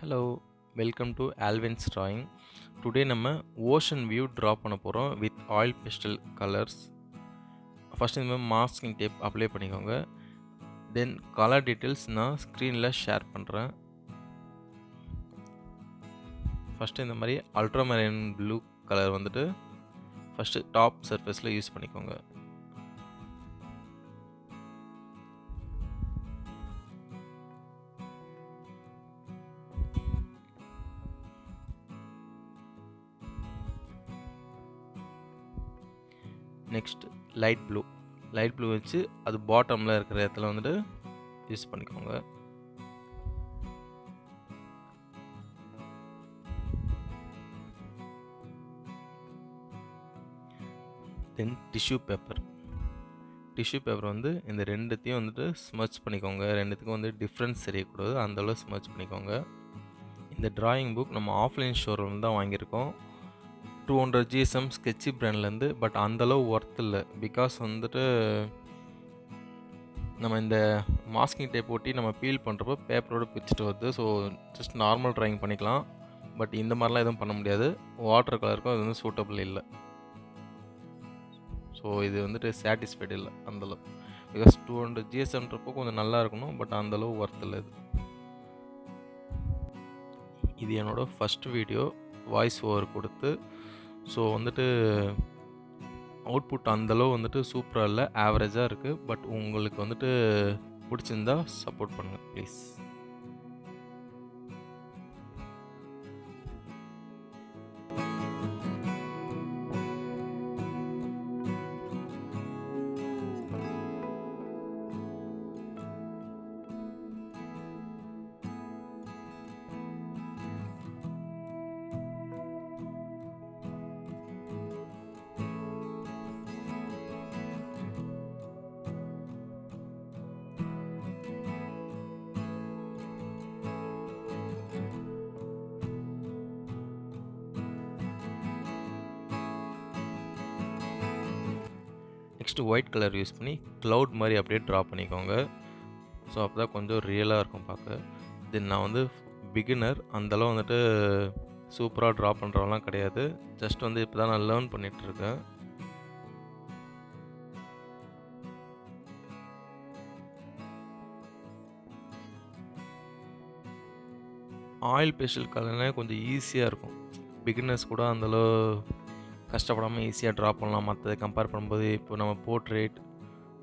Hello, welcome to Alvin's drawing. Today நம்ம ocean view draw பண்ண போகிறோம் with oil pastel colours. First இந்த மாதிரி மாஸ்கிங் டேப் அப்ளை பண்ணிக்கோங்க. தென் கலர் டீட்டெயில்ஸ் நான் ஸ்க்ரீனில் ஷேர் பண்ணுறேன். ஃபஸ்ட்டு இந்த மாதிரி அல்ட்ராமரைன் ப்ளூ கலர் வந்துட்டு ஃபஸ்ட்டு டாப் சர்ஃபேஸில் யூஸ் பண்ணிக்கோங்க. நெக்ஸ்ட் லைட் ப்ளூ வச்சு அது பாட்டமில் இருக்கிற இடத்துல வந்துட்டு யூஸ் பண்ணிக்கோங்க. தென் டிஷ்யூ பேப்பர் வந்து இந்த ரெண்டுத்தையும் வந்துட்டு ஸ்மர்ச் பண்ணிக்கோங்க. ரெண்டுத்துக்கும் வந்து டிஃப்ரென்ஸ் தெரியக்கூடாது, அந்தளவு ஸ்மர்ச் பண்ணிக்கோங்க. இந்த டிராயிங் புக் நம்ம ஆஃப்லைன் ஷோரூம் தான் வாங்கியிருக்கோம், 200 GSM ஸ்கெட்சி பிராண்ட்லேருந்து. பட் அந்தளவு ஒர்த் இல்லை. பிகாஸ் வந்துட்டு நம்ம இந்த மாஸ்கிங் டேப் ஒட்டி நம்ம பீல் பண்ணுறப்போ பேப்பரோடு பிரிச்சுட்டு வருது. ஸோ ஜஸ்ட் நார்மல் ட்ராயிங் பண்ணிக்கலாம். பட் இந்த மாதிரிலாம் எதுவும் பண்ண முடியாது. வாட்டர் கலருக்கும் அது வந்து சூட்டபிள் இல்லை. ஸோ இது வந்துட்டு சாட்டிஸ்ஃபைடு இல்லை அந்தளவு. பிகாஸ் 200 GSMன்றப்போ கொஞ்சம் நல்லா இருக்கணும். பட் அந்தளவு ஒர்த் இல்லை இது. இது என்னோடய ஃபஸ்ட் வீடியோ வாய்ஸ் ஓவர் கொடுத்து. ஸோ வந்துட்டு அவுட்புட் அந்தளவு வந்துட்டு சூப்பராக இல்லை, ஆவரேஜாக இருக்குது. பட் உங்களுக்கு வந்துட்டு பிடிச்சிருந்தா சப்போர்ட் பண்ணுங்கள் please. Next white colour use பண்ணி க்ளவுட் மாதிரி அப்படியே ட்ரா பண்ணிக்கோங்க. ஸோ அப்போ தான் கொஞ்சம் ரியலாக இருக்கும் பார்க்க. தென் நான் வந்து பிகினர், அந்தளவு வந்துட்டு சூப்பராக ட்ரா பண்ணுறவங்களாம் கிடையாது. ஜஸ்ட் வந்து இப்போ தான் நான் லேர்ன் பண்ணிகிட்ருக்கேன். ஆயில் பேஸ்டல் கலர்னால் கொஞ்சம் ஈஸியாக இருக்கும். பிகினர்ஸ் கூட அந்தளவு கஷ்டப்படாமல் ஈஸியாக ட்ரா பண்ணலாம். மற்றதை கம்பேர் பண்ணும்போது இப்போ நம்ம போர்ட்ரேட்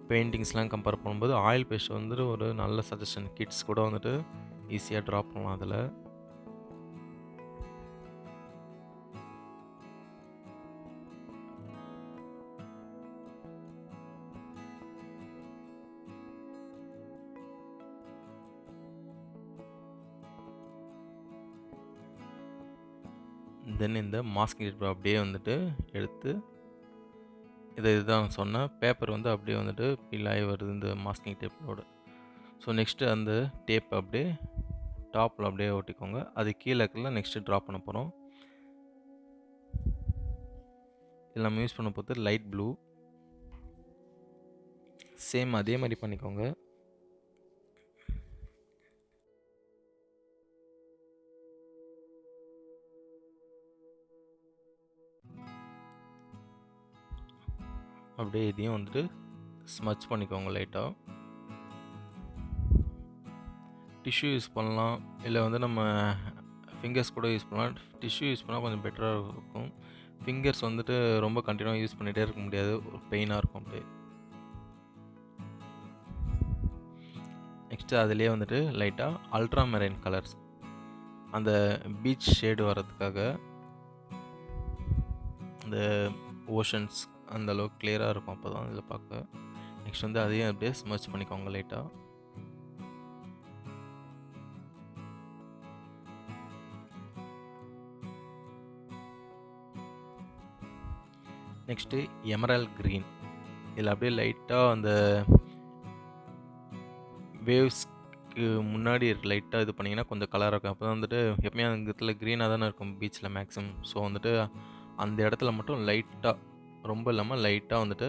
பெயிண்டிங்ஸ்லாம் கம்பேர் பண்ணும்போது ஆயில் பேஸ்ட் வந்துட்டு ஒரு நல்ல சஜஷன். கிட்ஸ் கூட வந்துட்டு ஈஸியாக ட்ரா பண்ணலாம் அதில். தென் இந்த மாஸ்கிங் டேப் அப்படியே வந்துட்டு எடுத்து இதுதான் சொன்னேன், பேப்பர் வந்து அப்படியே வந்துட்டு பீல் ஆகி வருது இந்த மாஸ்கிங் டேப்போட. ஸோ நெக்ஸ்ட்டு அந்த டேப் அப்படியே டாப்பில் அப்படியே ஒட்டிக்கோங்க. அது கீழே இருக்கிற நெக்ஸ்ட்டு ட்ரா பண்ண போகிறோம். இதில் நம்ம யூஸ் பண்ண போகிறது லைட் ப்ளூ. சேம் அதே மாதிரி பண்ணிக்கோங்க. அப்படியே இதையும் வந்துட்டு ஸ்மச் பண்ணிக்கோங்க லைட்டாக. டிஷ்யூ யூஸ் பண்ணலாம், இல்லை வந்து நம்ம ஃபிங்கர்ஸ் கூட யூஸ் பண்ணலாம். டிஷ்யூ யூஸ் பண்ணால் கொஞ்சம் பெட்டராக இருக்கும். ஃபிங்கர்ஸ் வந்துட்டு ரொம்ப கண்டினியூவாக யூஸ் பண்ணிகிட்டே இருக்க முடியாது, ஒரு பெயினாக இருக்கும் அப்படியே. நெக்ஸ்ட்டு அதிலே வந்துட்டு லைட்டாக அல்ட்ராமெரைன் கலர்ஸ், அந்த பீச் ஷேடு வர்றதுக்காக, அந்த ஓஷன்ஸ் அந்த அளவுக்கு கிளியராக இருக்கும் அப்போ தான் இதில் பார்க்க. நெக்ஸ்ட் வந்து அதையும் அப்படியே ஸ்மர்ச் பண்ணிக்கோங்க லைட்டாக. நெக்ஸ்ட்டு எமரால்ட் க்ரீன், இதில் அப்படியே லைட்டாக அந்த வேவ்ஸ்க்கு முன்னாடி லைட்டாக இது பண்ணிங்கன்னா கொஞ்சம் கலராக இருக்கும். அப்போ தான் வந்துட்டு எப்பவுமே அந்த இடத்துல க்ரீனாக தானே இருக்கும் பீச்சில் மேக்ஸிமம். ஸோ வந்துட்டு அந்த இடத்துல மட்டும் லைட்டாக, ரொம்ப இல்லாமல் லைட்டாக வந்துட்டு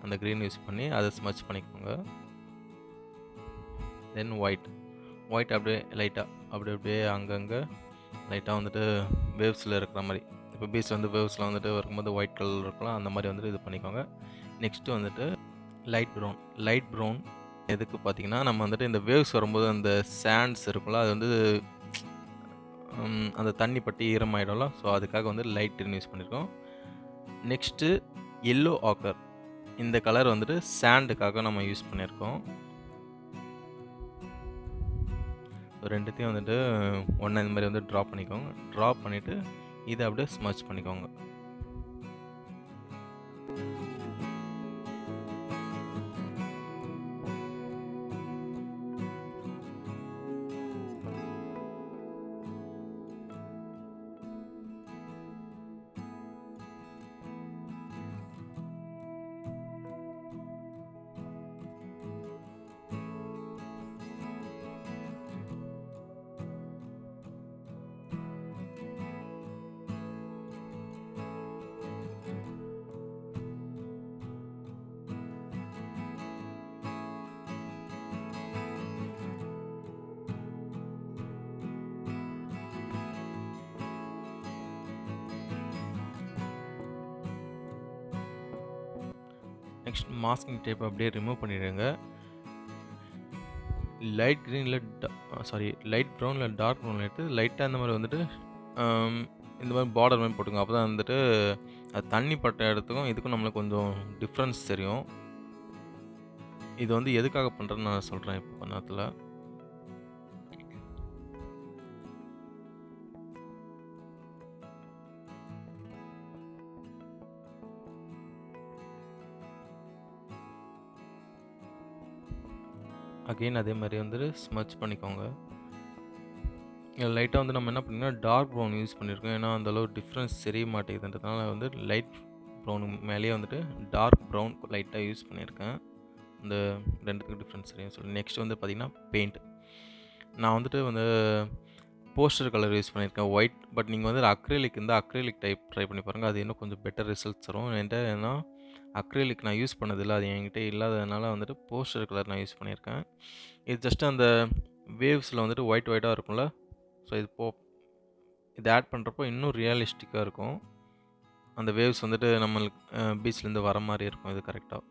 அந்த க்ரீன் யூஸ் பண்ணி அதை ஸ்மச் பண்ணிக்கோங்க. தென் ஒயிட் ஒயிட் அப்படியே லைட்டாக அப்படியே அங்கங்கே லைட்டாக வந்துட்டு வேவ்ஸில் இருக்கிற மாதிரி. இப்போ பீச்சில் வந்து வேவ்ஸில் வந்துட்டு இருக்கும்போது ஒயிட் கலர் இருக்கலாம், அந்த மாதிரி வந்துட்டு இது பண்ணிக்கோங்க. நெக்ஸ்ட்டு வந்துட்டு லைட் ப்ரௌன் எதுக்கு பார்த்தீங்கன்னா, நம்ம வந்துட்டு இந்த வேவ்ஸ் வரும்போது அந்த சாண்ட்ஸ் இருக்கும்ல, அது வந்து அந்த தண்ணி பட்டு ஈரமாயிடும்ல, ஸோ அதுக்காக வந்து லைட் க்ரீன் யூஸ் பண்ணியிருக்கோம். நெக்ஸ்ட்டு எல்லோ ஆக்கர், இந்த கலர் வந்துட்டு சாண்டுக்காக நம்ம யூஸ் பண்ணியிருக்கோம். ரெண்டுத்தையும் வந்துட்டு ஒன்றா இந்த மாதிரி வந்து ட்ரா பண்ணிக்கோங்க. ட்ரா பண்ணிவிட்டு இதை அப்படியே ஸ்மச் பண்ணிக்கோங்க. நெக்ஸ்ட் மாஸ்கிங் டேப் அப்படியே ரிமூவ் பண்ணிடுங்க. லைட் ப்ரௌனில் டார்க் ப்ரௌனில் எடுத்து லைட்டாக இந்த மாதிரி வந்துட்டு இந்த மாதிரி பார்டர் மாதிரி போட்டுங்க. அப்போ தான் வந்துட்டு அது தண்ணி பட்ட இடத்துக்கும் இதுக்கும் நம்மளுக்கு கொஞ்சம் டிஃப்ரென்ஸ் தெரியும். இது வந்து எதுக்காக பண்ணுறேன்னு நான் சொல்கிறேன் இப்போ கொஞ்ச நேரத்தில். அகெயின் அதே மாதிரி வந்துட்டு ஸ்மச் பண்ணிக்கோங்க. லைட்டாக வந்து நம்ம என்ன பண்ணிங்கன்னா டார்க் ப்ரௌன் யூஸ் பண்ணியிருக்கோம். ஏன்னா அந்தளவு டிஃப்ரென்ஸ் தெரிய மாட்டேங்குதுன்றதுனால வந்து லைட் ப்ரௌன் மேலேயே வந்துட்டு டார்க் ப்ரௌன் லைட்டாக யூஸ் பண்ணியிருக்கேன். இந்த ரெண்டுத்துக்கு டிஃப்ரென்ஸ் தெரியும் சொல்லி. நெக்ஸ்ட் வந்து பார்த்திங்கன்னா பெயிண்ட். நான் வந்துட்டு வந்து போஸ்டர் கலர் யூஸ் பண்ணியிருக்கேன் ஒயிட். பட் நீங்கள் வந்து அக்ரிலிக் டைப் ட்ரை பண்ணி பாருங்கள். அது இன்னும் கொஞ்சம் பெட்டர் ரிசல்ட்ஸ் தரும். என்கிட்ட ஏன்னா அக்ரிலிக் நான் யூஸ் பண்ணதில்லை, அது என்கிட்ட இல்லாததுனால வந்துட்டு போஸ்டர் கலர் நான் யூஸ் பண்ணியிருக்கேன். இது ஜஸ்ட்டு அந்த வேவ்ஸில் வந்துட்டு ஒயிட்டாக இருக்கும்ல, ஸோ இது ஆட் பண்ணுறப்போ இன்னும் ரியலிஸ்டிக்காக இருக்கும். அந்த வேவ்ஸ் வந்துட்டு நம்மளுக்கு பீச்லேருந்து வர மாதிரி இருக்கும். இது கரெக்டாக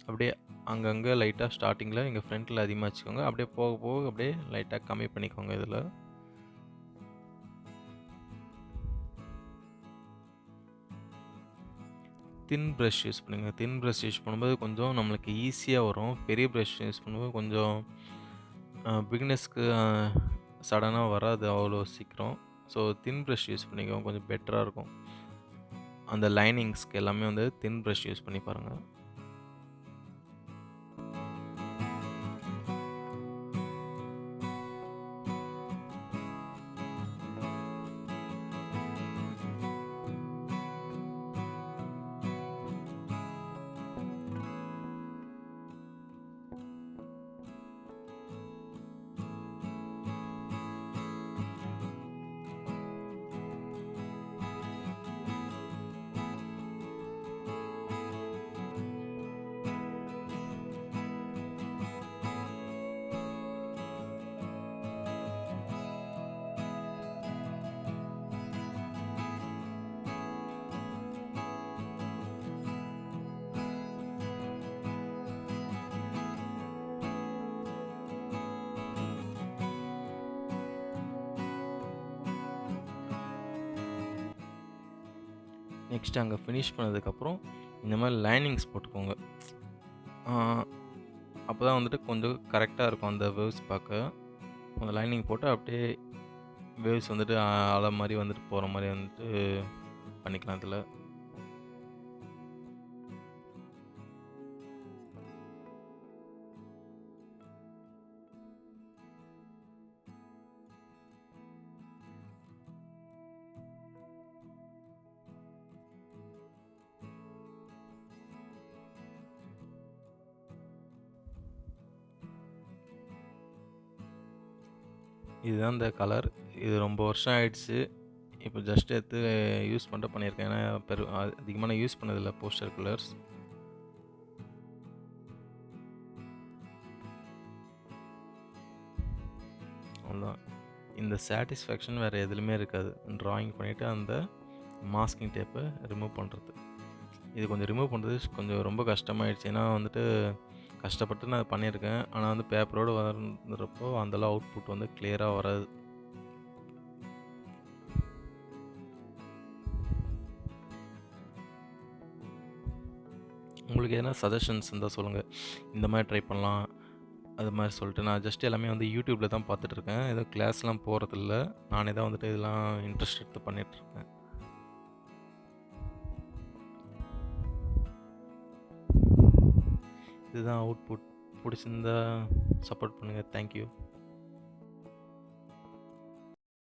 அப்படியே அங்கங்கே லைட்டாக ஸ்டார்டிங்கில் எங்கள் ஃப்ரண்ட்டில் அதிகமாக வச்சுக்கோங்க. அப்படியே போக போக அப்படியே லைட்டாக கம்மி பண்ணிக்கோங்க. இதில் தின் ப்ரஷ் யூஸ் பண்ணுங்கள். தின் ப்ரஷ் யூஸ் பண்ணும்போது கொஞ்சம் நம்மளுக்கு ஈஸியாக வரும். பெரிய ப்ரஷ் யூஸ் பண்ணும்போது கொஞ்சம் பிகினர்ஸ்க்கு சடனாக வராது அவ்வளோ சீக்கிரம். ஸோ தின் ப்ரஷ் யூஸ் பண்ணிக்கோங்க, கொஞ்சம் பெட்டராக இருக்கும். அந்த லைனிங்ஸ்க்கு எல்லாமே வந்து தின் ப்ரஷ் யூஸ் பண்ணி பாருங்கள். நெக்ஸ்ட்டு அங்கே ஃபினிஷ் பண்ணதுக்கப்புறம் இந்த மாதிரி லைனிங்ஸ் போட்டுக்கோங்க. அப்போ தான் வந்துட்டு கொஞ்சம் கரெக்டாக இருக்கும் அந்த வேவ்ஸ் பார்க்க. அந்த லைனிங் போட்டு அப்படியே வேவ்ஸ் வந்துட்டு அலை மாதிரி வந்துட்டு போகிற மாதிரி வந்துட்டு பண்ணிக்கலாம் இதில். இதுதான் இந்த கலர். இது ரொம்ப வருஷம் ஆயிடுச்சு. இப்போ ஜஸ்ட் எடுத்து யூஸ் பண்ணியிருக்கேன். ஏன்னா அதிகமாக நான் யூஸ் பண்ணதில்லை போஸ்டர் கலர்ஸ். அவ்வளோதான். இந்த சாட்டிஸ்ஃபேக்ஷன் வேறு எதுலையுமே இருக்காது. ட்ராயிங் பண்ணிவிட்டு அந்த மாஸ்கிங் டேப்பை ரிமூவ் பண்ணுறது. இது கொஞ்சம் ரிமூவ் பண்ணுறது கொஞ்சம் ரொம்ப கஷ்டமாயிடுச்சு. ஏன்னா வந்துட்டு கஷ்டப்பட்டு நான் பண்ணியிருக்கேன். ஆனால் வந்து பேப்பரோடு வந்துடுறப்போ அந்தளவு அவுட்புட் வந்து கிளியராக வராது. உங்களுக்கு எதனா சஜஷன்ஸ் இருந்தால் சொல்லுங்கள். இந்த மாதிரி ட்ரை பண்ணலாம் அது மாதிரி சொல்லிட்டு. நான் ஜஸ்ட் எல்லாமே வந்து யூடியூப்பில் தான் பார்த்துட்ருக்கேன். ஏதோ கிளாஸ்லாம் போகிறதில்ல. நானே தான் வந்துட்டு இதெல்லாம் இன்ட்ரெஸ்ட் எடுத்து பண்ணிகிட்ருக்கேன். இதுதான் அவுட்புட். பிடிச்சிருந்தா சப்போர்ட் பண்ணுங்கள். தேங்க்யூ.